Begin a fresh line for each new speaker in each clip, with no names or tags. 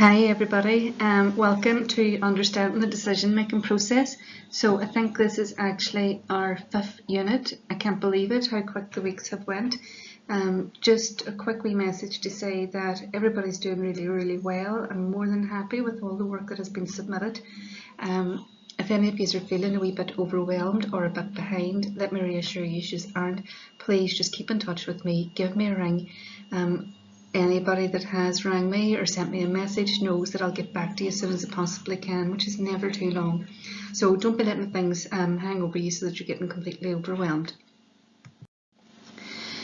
Hi everybody, welcome to Understanding the Decision Making Process. So I think this is actually our 5th unit. I can't believe it, how quick the weeks have went. Just a quick wee message to say that everybody's doing really well. I'm more than happy with all the work that has been submitted. If any of you are feeling a wee bit overwhelmed or a bit behind, let me reassure you, you aren't. Please just keep in touch with me, give me a ring. Anybody that has rang me or sent me a message knows that I'll get back to you as soon as I possibly can, which is never too long. So don't be letting things hang over you so that you're getting completely overwhelmed.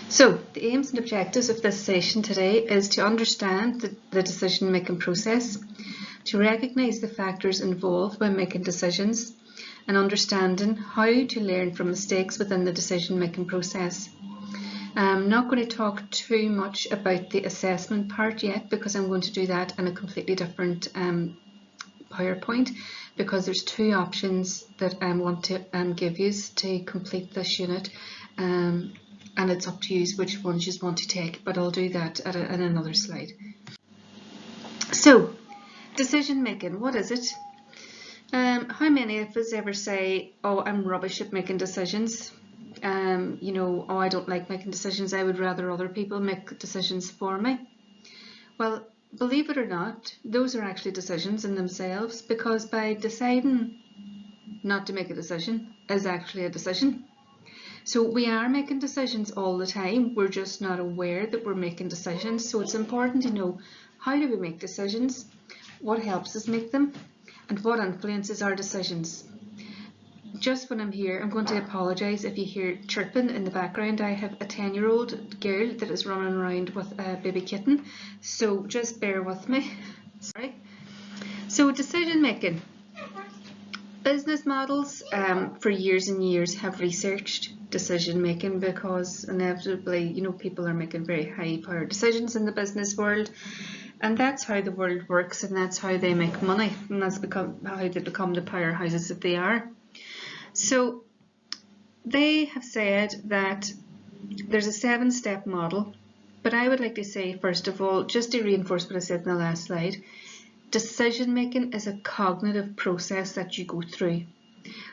So the aims and objectives of this session today is to understand the decision-making process, to recognise the factors involved when making decisions, and understanding how to learn from mistakes within the decision-making process. I'm not going to talk too much about the assessment part yet because I'm going to do that in a completely different PowerPoint, because there's 2 options that I want to give you to complete this unit, and it's up to you which ones you want to take, but I'll do that in another slide. So, decision making, what is it? How many of us ever say, oh, I'm rubbish at making decisions? Oh, I don't like making decisions, I would rather other people make decisions for me. Well, believe it or not, those are actually decisions in themselves, because by deciding not to make a decision is actually a decision. So we are making decisions all the time, we're just not aware that we're making decisions. So it's important to know, how do we make decisions, what helps us make them, and what influences our decisions. Just when I'm here, I'm going to apologise if you hear chirping in the background. I have a 10-year-old girl that is running around with a baby kitten, so just bear with me. Sorry. So decision making. Business models for years and years have researched decision making, because inevitably, people are making very high power decisions in the business world, and that's how the world works, and that's how they make money, and that's how they become the powerhouses that they are. So they have said that there's a 7-step model, but I would like to say, first of all, just to reinforce what I said in the last slide, decision making is a cognitive process that you go through.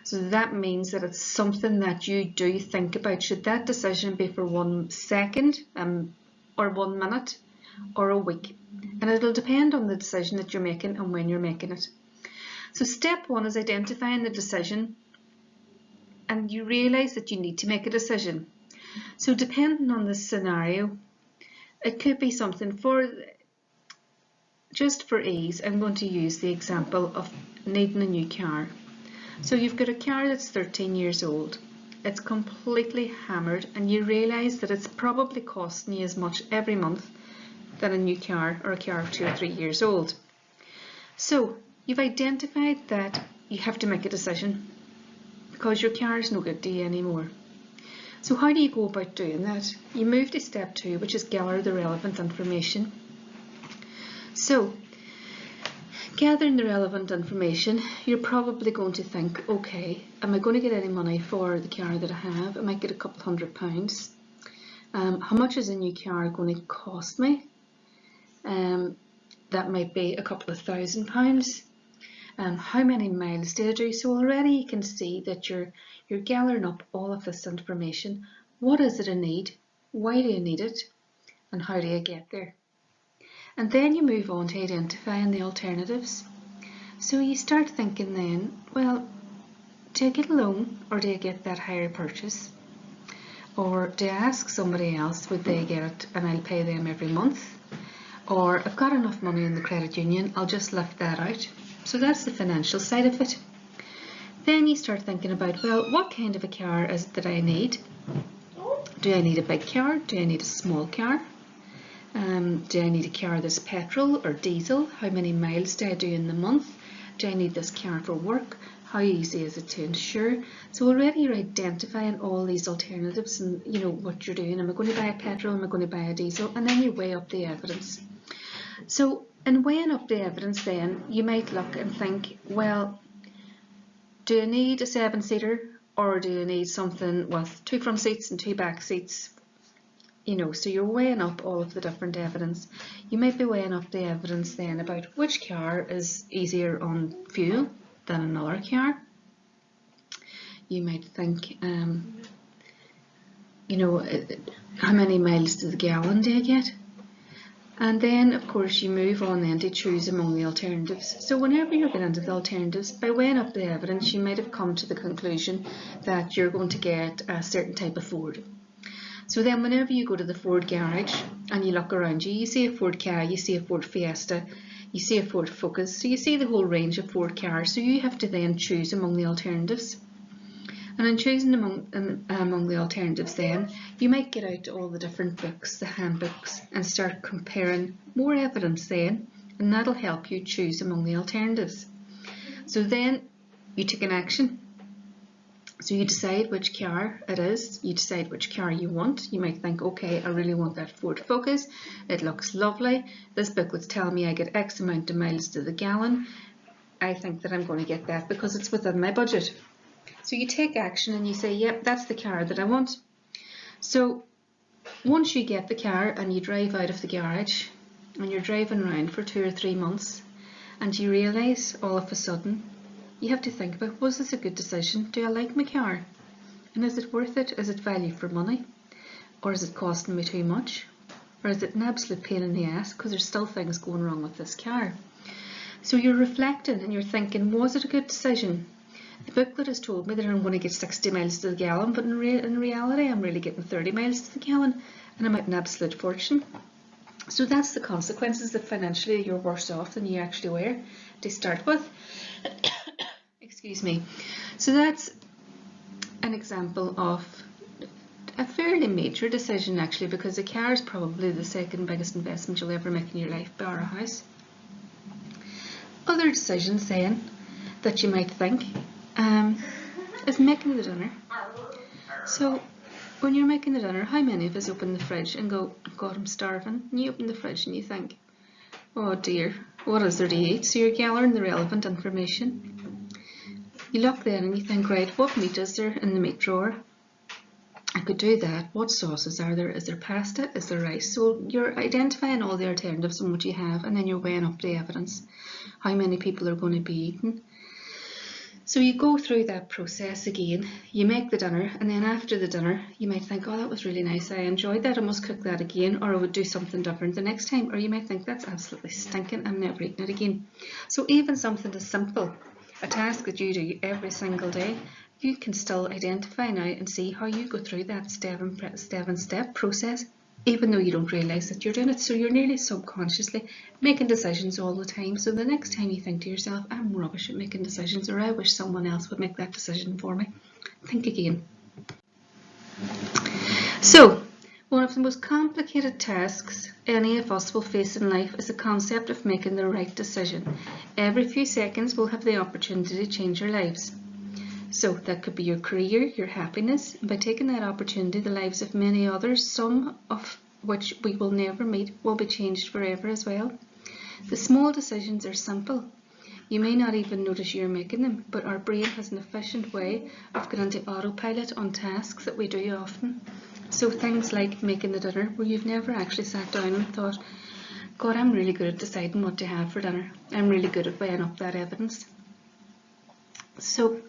So that means that it's something that you do think about. Should that decision be for 1 second or 1 minute or a week? And it'll depend on the decision that you're making and when you're making it. So step 1 is identifying the decision, and you realise that you need to make a decision. So depending on the scenario, it could be something just for ease, I'm going to use the example of needing a new car. So you've got a car that's 13 years old, it's completely hammered, and you realise that it's probably costing you as much every month than a new car or a car of 2 or 3 years old. So you've identified that you have to make a decision, because your car is no good to you anymore. So how do you go about doing that? You move to step 2, which is gather the relevant information. So, gathering the relevant information, you're probably going to think, okay, am I going to get any money for the car that I have? I might get a couple £100. How much is a new car going to cost me? That might be a couple of £1,000. How many miles do I do? So already you can see that you're gathering up all of this information. What is it I need? Why do you need it? And how do you get there? And then you move on to identifying the alternatives. So you start thinking then, well, do I get a loan, or do I get that hire purchase? Or do I ask somebody else, would they get it and I'll pay them every month? Or I've got enough money in the credit union, I'll just lift that out. So that's the financial side of it. Then you start thinking about, well, what kind of a car is it that I need? Do I need a big car? Do I need a small car? Do I need a car that's petrol or diesel? How many miles do I do in the month? Do I need this car for work? How easy is it to insure? So already you're identifying all these alternatives and what you're doing. Am I going to buy a petrol? Am I going to buy a diesel? And then you weigh up the evidence. So in weighing up the evidence then, you might look and think, well, do I need a 7-seater, or do I need something with 2 front seats and 2 back seats? so you're weighing up all of the different evidence. You might be weighing up the evidence then about which car is easier on fuel than another car. You might think, how many miles to the gallon do you get? And then, of course, you move on then to choose among the alternatives. So whenever you're getting into the alternatives, by weighing up the evidence, you might have come to the conclusion that you're going to get a certain type of Ford. So then whenever you go to the Ford garage and you look around you, you see a Ford Ka, you see a Ford Fiesta, you see a Ford Focus, so you see the whole range of Ford cars. So you have to then choose among the alternatives. And in choosing among the alternatives then, you might get out all the different books, the handbooks, and start comparing more evidence then, and that'll help you choose among the alternatives. So then you take an action. So you decide which car it is, you decide which car you want. You might think, okay, I really want that Ford Focus, it looks lovely, this booklet's telling me I get X amount of miles to the gallon, I think that I'm going to get that because it's within my budget. So you take action and you say, yep, that's the car that I want. So once you get the car and you drive out of the garage and you're driving around for 2 or 3 months and you realise all of a sudden, you have to think about, was this a good decision? Do I like my car? And is it worth it? Is it value for money? Or is it costing me too much? Or is it an absolute pain in the ass because there's still things going wrong with this car? So you're reflecting and you're thinking, was it a good decision? The booklet has told me that I'm going to get 60 miles to the gallon, but in reality I'm really getting 30 miles to the gallon and I'm at an absolute fortune. So that's the consequences, that financially you're worse off than you actually were to start with. Excuse me. So that's an example of a fairly major decision actually, because a car is probably the second biggest investment you'll ever make in your life, bar a house. Other decisions then that you might think is making the dinner. So when you're making the dinner, how many of us open the fridge and go, God, I'm starving? And you open the fridge and you think, oh dear, what is there to eat? So you're gathering the relevant information. You look then and you think, right, what meat is there in the meat drawer? I could do that. What sauces are there? Is there pasta? Is there rice? So you're identifying all the alternatives and what you have, and then you're weighing up the evidence. How many people are going to be eating? So you go through that process again, you make the dinner, and then after the dinner you might think, oh, that was really nice, I enjoyed that, I must cook that again, or I would do something different the next time. Or you might think, that's absolutely stinking, I'm never eating it again. So even something as simple, a task that you do every single day, you can still identify now and see how you go through that step process, even though you don't realise that you're doing it. So you're nearly subconsciously making decisions all the time. So the next time you think to yourself, I'm rubbish at making decisions, or I wish someone else would make that decision for me, think again. So one of the most complicated tasks any of us will face in life is the concept of making the right decision. Every few seconds we'll have the opportunity to change our lives. So that could be your career, your happiness, and by taking that opportunity, the lives of many others, some of which we will never meet, will be changed forever as well. The small decisions are simple. You may not even notice you're making them, but our brain has an efficient way of getting into autopilot on tasks that we do often. So things like making the dinner, where you've never actually sat down and thought, God, I'm really good at deciding what to have for dinner. I'm really good at weighing up that evidence. So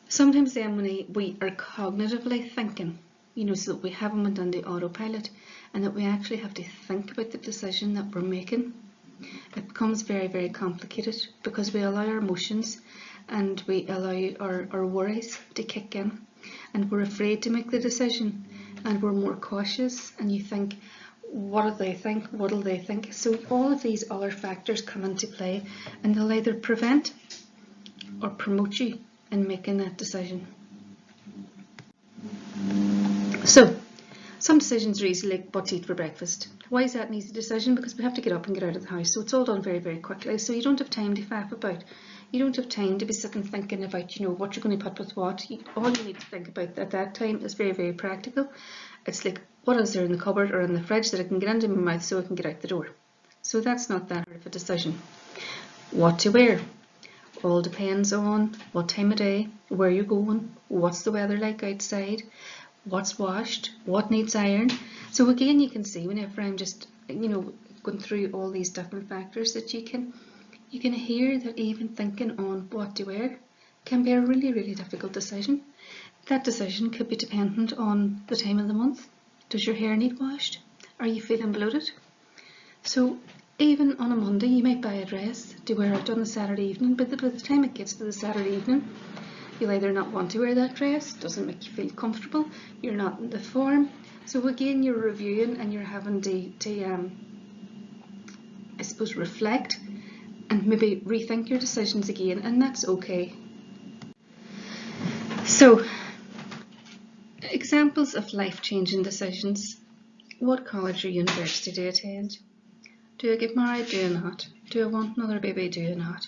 sometimes then when we are cognitively thinking, so that we haven't went into autopilot and that we actually have to think about the decision that we're making, it becomes very, very complicated because we allow our emotions and we allow our worries to kick in, and we're afraid to make the decision, and we're more cautious, and you think, what do they think? What will they think? So all of these other factors come into play, and they'll either prevent or promote you in making that decision. So some decisions are easy, like what to eat for breakfast. Why is that an easy decision? Because we have to get up and get out of the house, so it's all done very, very quickly. So you don't have time to faff about. You don't have time to be sitting thinking about, what you're going to put with what. All you need to think about at that time is very, very practical. It's like, what is there in the cupboard or in the fridge that I can get into my mouth so I can get out the door? So that's not that hard of a decision. What to wear? All depends on what time of day, where you're going, what's the weather like outside, what's washed, what needs iron. So again, you can see whenever I'm just, going through all these different factors that you can hear that even thinking on what to wear can be a really, really difficult decision. That decision could be dependent on the time of the month. Does your hair need washed? Are you feeling bloated? So even on a Monday, you might buy a dress to wear out on the Saturday evening, but by the time it gets to the Saturday evening, you'll either not want to wear that dress, doesn't make you feel comfortable, you're not in the form. So again, you're reviewing and you're having to I suppose, reflect and maybe rethink your decisions again, and that's okay. So, examples of life-changing decisions. What college or university do I attend? Do I get married? Do I not? Do I want another baby? Do I not?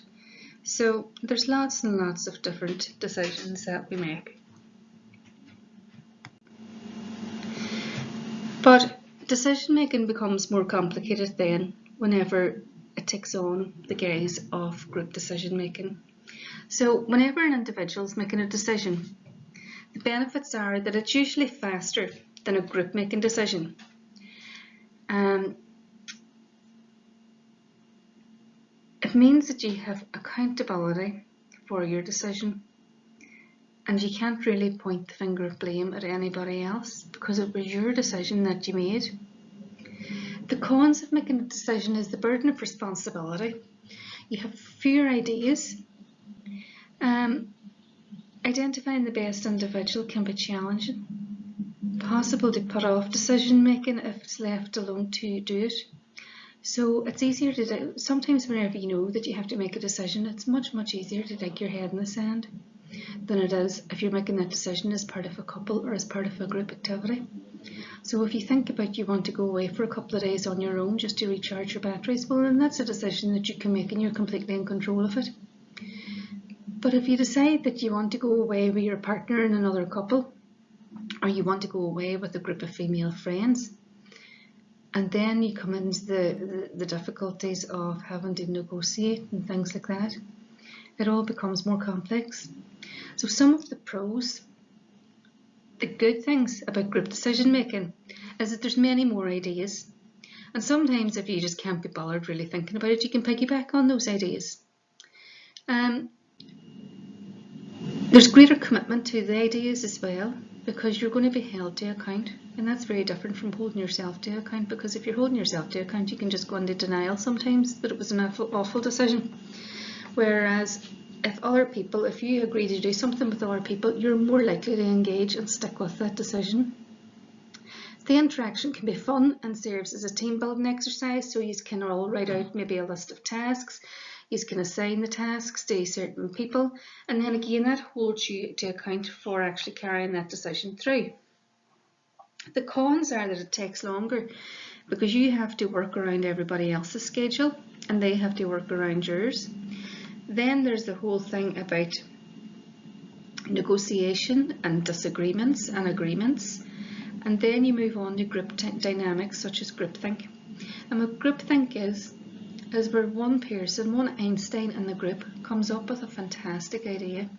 So there's lots and lots of different decisions that we make. But decision making becomes more complicated then whenever it takes on the guise of group decision making. So whenever an individual is making a decision, the benefits are that it's usually faster than a group making decision. It means that you have accountability for your decision, and you can't really point the finger of blame at anybody else because it was your decision that you made. The cons of making a decision is the burden of responsibility. You have fewer ideas. Identifying the best individual can be challenging. Possible to put off decision making if it's left alone to do it. So it's easier to do. Sometimes whenever you know that you have to make a decision, it's much, much easier to dig your head in the sand than it is if you're making that decision as part of a couple or as part of a group activity. So if you think about you want to go away for a couple of days on your own just to recharge your batteries, well then that's a decision that you can make and you're completely in control of it. But if you decide that you want to go away with your partner and another couple, or you want to go away with a group of female friends, and then you come into the difficulties of having to negotiate and things like that, it all becomes more complex. So some of the pros, the good things about group decision making is that there's many more ideas. And sometimes if you just can't be bothered really thinking about it, you can piggyback on those ideas. There's greater commitment to the ideas as well, because you're going to be held to account, and that's very different from holding yourself to account, because if you're holding yourself to account, you can just go into denial sometimes that it was an awful decision. Whereas if you agree to do something with other people, you're more likely to engage and stick with that decision. The interaction can be fun and serves as a team building exercise, so you can all write out maybe a list of tasks. You can assign the tasks to certain people, and then again that holds you to account for actually carrying that decision through. The cons are that it takes longer because you have to work around everybody else's schedule and they have to work around yours. Then there's the whole thing about negotiation and disagreements and agreements, and then you move on to group dynamics such as groupthink. And what groupthink is where one person, one Einstein in the group, comes up with a fantastic idea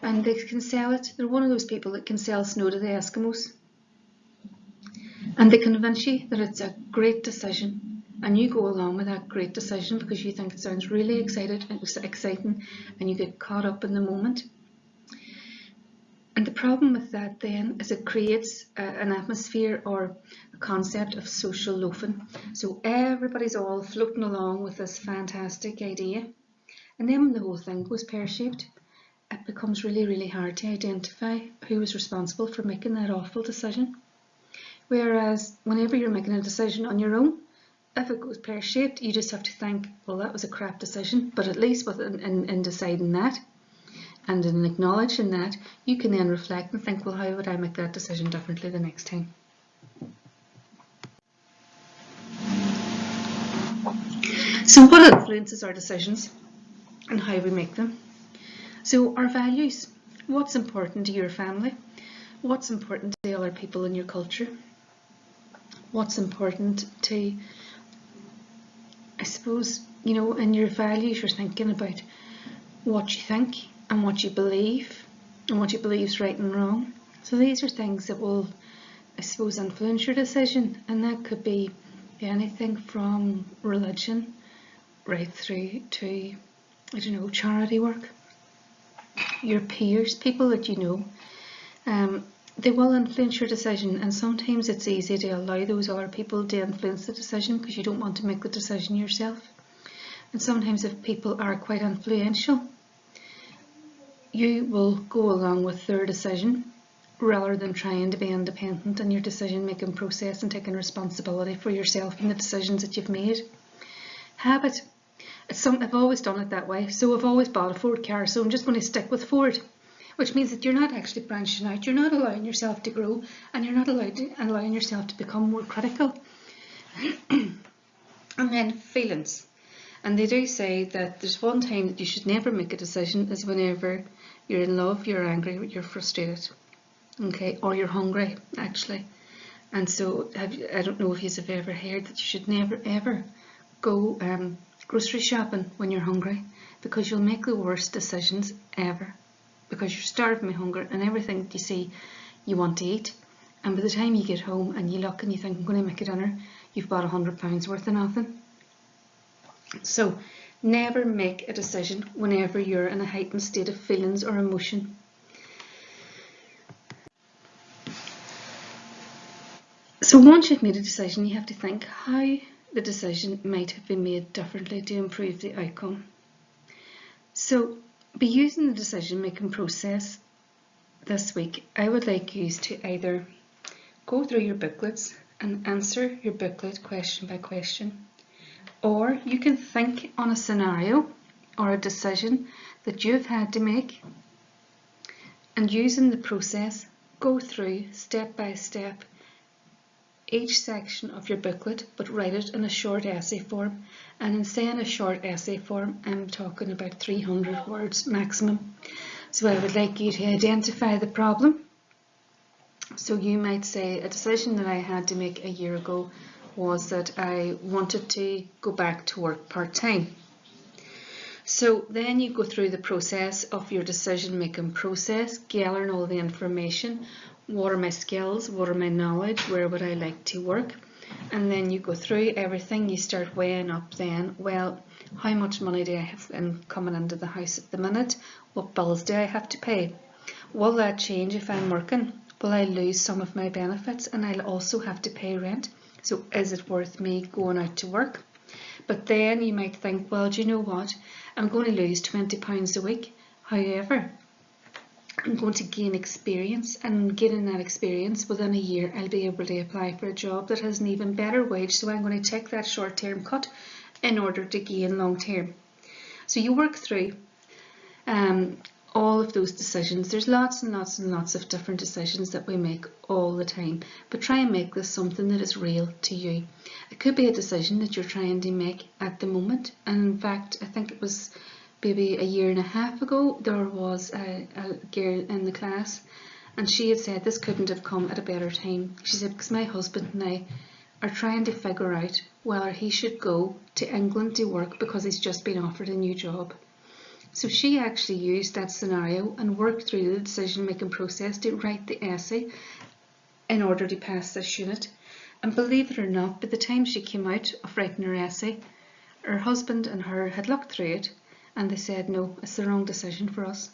and they can sell it. They're one of those people that can sell snow to the Eskimos, and they convince you that it's a great decision, and you go along with that great decision because you think it sounds really exciting and you get caught up in the moment. And the problem with that then is it creates an atmosphere or a concept of social loafing. So everybody's all floating along with this fantastic idea, and then when the whole thing goes pear-shaped, it becomes really, really hard to identify who was responsible for making that awful decision. Whereas whenever you're making a decision on your own, if it goes pear-shaped, you just have to think, well, that was a crap decision, but at least in deciding that and in acknowledging that, you can then reflect and think, well, how would I make that decision differently the next time? So what influences our decisions and how we make them? So our values. What's important to your family? What's important to the other people in your culture? What's important to, I suppose, in your values, you're thinking about what you think and what you believe is right and wrong. So these are things that will, I suppose, influence your decision, and that could be anything from religion right through to, I don't know, charity work. Your peers, people that you know, they will influence your decision, and sometimes it's easy to allow those other people to influence the decision because you don't want to make the decision yourself. And sometimes if people are quite influential, you will go along with their decision rather than trying to be independent in your decision making process and taking responsibility for yourself and the decisions that you've made. Habit. I've always done it that way, so I've always bought a Ford car, so I'm just going to stick with Ford, which means that you're not actually branching out, you're not allowing yourself to grow, and you're not allowing yourself to become more critical. And then feelings. And they do say that there's one time that you should never make a decision is whenever you're in love, you're angry, you're frustrated, okay, or you're hungry, actually. And so I don't know if you've ever heard that you should never ever go grocery shopping when you're hungry, because you'll make the worst decisions ever, because you're starving with hunger and everything that you see you want to eat, and by the time you get home and you look and you think, I'm going to make a dinner, you've bought £100 worth of nothing. So never make a decision whenever you're in a heightened state of feelings or emotion. So once you've made a decision, you have to think how the decision might have been made differently to improve the outcome. So by using the decision making process this week, I would like you to either go through your booklets and answer your booklet question by question, or you can think on a scenario or a decision that you've had to make, and using the process, go through step by step each section of your booklet, but write it in a short essay form. And in saying a short essay form, I'm talking about 300 words maximum. So I would like you to identify the problem. So you might say a decision that I had to make a year ago was that I wanted to go back to work part-time. So then you go through the process of your decision making process, gathering all the information. What are my skills? What are my knowledge? Where would I like to work? And then you go through everything. You start weighing up then, well, how much money do I have coming into the house at the minute? What bills do I have to pay? Will that change if I'm working? Will I lose some of my benefits and I'll also have to pay rent? So is it worth me going out to work? But then you might think, well, do you know what? I'm going to lose £20 a week. However, I'm going to gain experience, and gaining that experience within a year I'll be able to apply for a job that has an even better wage, so I'm going to take that short-term cut in order to gain long-term. So you work through all of those decisions. There's lots and lots and lots of different decisions that we make all the time, but try and make this something that is real to you. It could be a decision that you're trying to make at the moment, and in fact I think it was maybe a year and a half ago, there was a girl in the class, and she had said this couldn't have come at a better time. She said, because my husband and I are trying to figure out whether he should go to England to work because he's just been offered a new job. So she actually used that scenario and worked through the decision making process to write the essay in order to pass this unit. And believe it or not, by the time she came out of writing her essay, her husband and her had looked through it and they said, no, it's the wrong decision for us.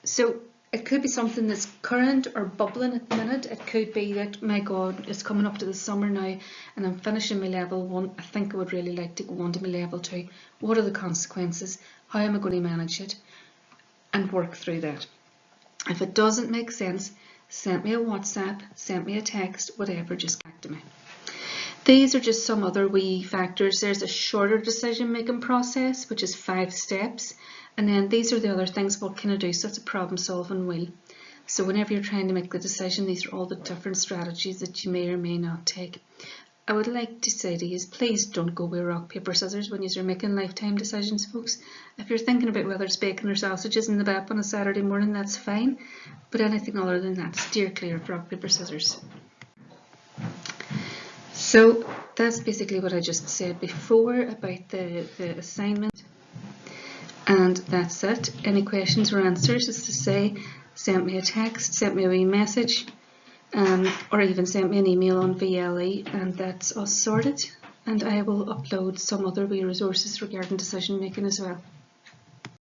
So it could be something that's current or bubbling at the minute. It could be that, my God, it's coming up to the summer now and I'm finishing my level 1. I think I would really like to go on to my level 2. What are the consequences? How am I going to manage it? And work through that. If it doesn't make sense, send me a WhatsApp, send me a text, whatever, just back to me. These are just some other wee factors. There's a shorter decision making process, which is 5 steps. And then these are the other things, what can I do? So it's a problem solving wheel. So whenever you're trying to make the decision, these are all the different strategies that you may or may not take. I would like to say to you, please don't go with rock, paper, scissors when you're making lifetime decisions, folks. If you're thinking about whether it's bacon or sausages in the back on a Saturday morning, that's fine. But anything other than that, steer clear of rock, paper, scissors. So that's basically what I just said before about the assignment. And that's it. Any questions or answers, is to say, sent me a text, sent me a wee message, or even sent me an email on VLE, and that's us sorted. And I will upload some other wee resources regarding decision making as well.